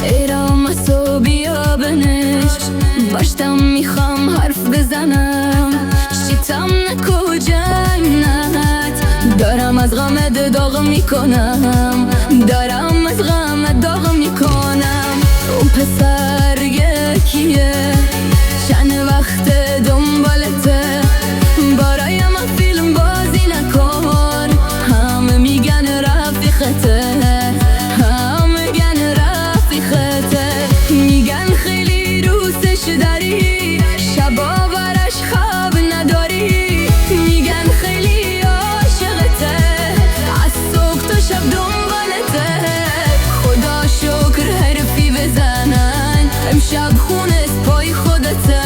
ایرامسو بیا بنش باشتم میخوام حرف بزنم شیطم نکو جنت دارم از غمت داغ میکنم دارم از غمت داغ میکنم اون پسر یکیه چند وقت دنبالته برایم فیلم بازی نکن همه میگن رفیقته همه میگن رفیقته میگن خیلی دوستش داری شبا برش خواب نداری میگن خیلی عاشقته از صبح تا شب دنبالته خدا شکر حرفی بزنن امشب خونه پای خودته